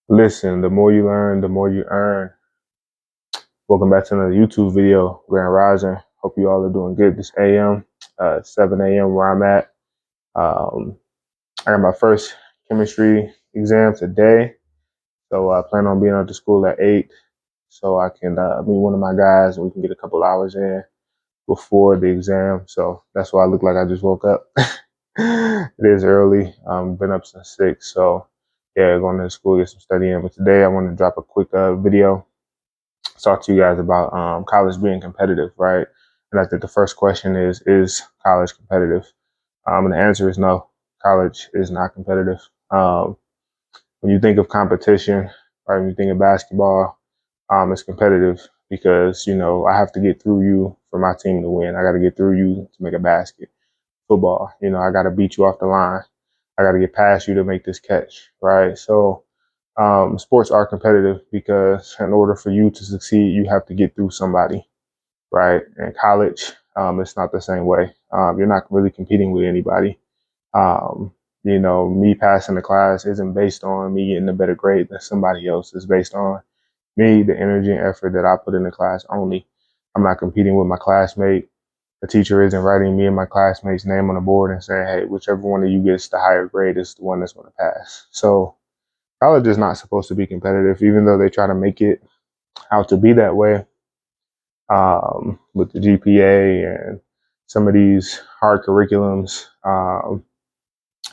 Listen, the more you learn, the more you earn. Welcome back to another YouTube video. Grand Rising. Hope you all are doing good this AM, 7 a.m. where I'm at. I got my first chemistry exam today. So I plan on being at the school at 8 so I can meet one of my guys and we can get a couple hours in before the exam. So that's why I look like I just woke up. It is early. Been up since 6. So yeah, going to school, get some study in. But today I want to drop a quick video. Talk to you guys about college being competitive, right? And I think the first question is college competitive? And the answer is no. College is not competitive. When you think of competition, right, when you think of basketball, it's competitive because, you know, I have to get through you for my team to win. I got to get through you to make a basket. Football, you know, I got to beat you off the line. I got to get past you to make this catch, right? So sports are competitive because in order for you to succeed, you have to get through somebody, right? In college, it's not the same way. You're not really competing with anybody. You know, me passing the class isn't based on me getting a better grade than somebody else. It's based on me, the energy and effort that I put in the class only. I'm not competing with my classmate. The teacher isn't writing me and my classmates' name on the board and saying, hey, whichever one of you gets the higher grade is the one that's going to pass. So college is not supposed to be competitive, even though they try to make it out to be that way with the GPA and some of these hard curriculums.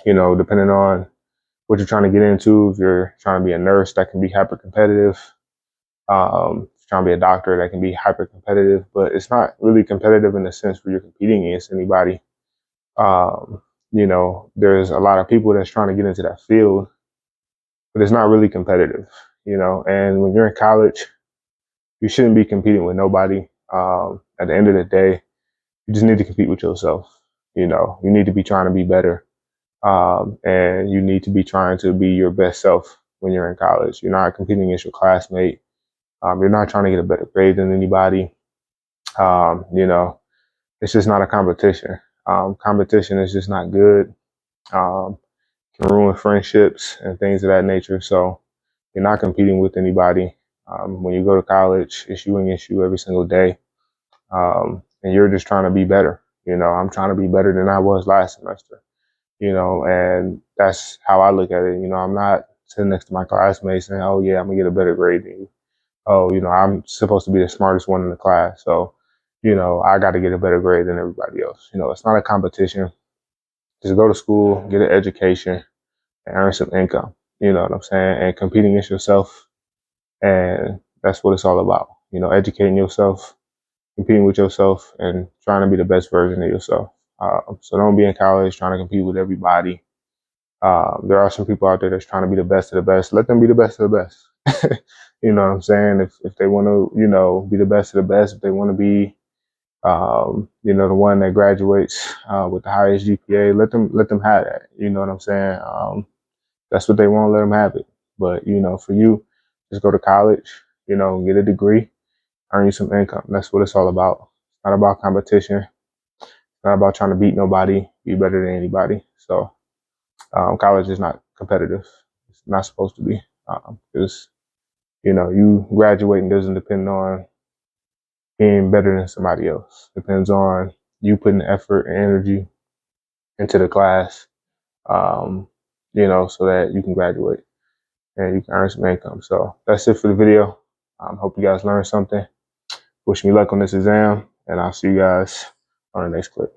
You know, depending on what you're trying to get into, if you're trying to be a nurse, that can be hyper competitive. If you're trying to be a doctor, that can be hyper competitive, but it's not really competitive in the sense where you're competing against anybody. You know, there's a lot of people that's trying to get into that field, but it's not really competitive, you know. And when you're in college, you shouldn't be competing with nobody. At the end of the day, you just need to compete with yourself. You know, you need to be trying to be better. And you need to be trying to be your best self when you're in college. You're not competing against your classmate. You're not trying to get a better grade than anybody. You know, it's just not a competition. Competition is just not good. Can ruin friendships and things of that nature. So you're not competing with anybody. When you go to college, it's you against you every single day. And you're just trying to be better. You know, I'm trying to be better than I was last semester, you know, and that's how I look at it. You know, I'm not sitting next to my classmates saying, oh, yeah, I'm going to get a better grade than you. Oh, you know, I'm supposed to be the smartest one in the class. So, you know, I got to get a better grade than everybody else. You know, it's not a competition. Just go to school, get an education, and earn some income. You know what I'm saying? And competing against yourself. And that's what it's all about. You know, educating yourself, competing with yourself, and trying to be the best version of yourself. So don't be in college trying to compete with everybody. There are some people out there that's trying to be the best of the best. Let them be the best of the best. You know what I'm saying? If they want to, you know, be the best of the best, if they want to be, you know, the one that graduates with the highest GPA, let them have that. You know what I'm saying? That's what they want. Let them have it. But you know, for you, just go to college. You know, get a degree, earn you some income. That's what it's all about. It's not about competition. It's not about trying to beat nobody, be better than anybody. So college is not competitive. It's not supposed to be. Because you know, you graduating doesn't depend on being better than somebody else. It depends on you putting effort and energy into the class, you know, so that you can graduate and you can earn some income. So that's it for the video. Hope you guys learned something. Wish me luck on this exam, and I'll see you guys on the next clip.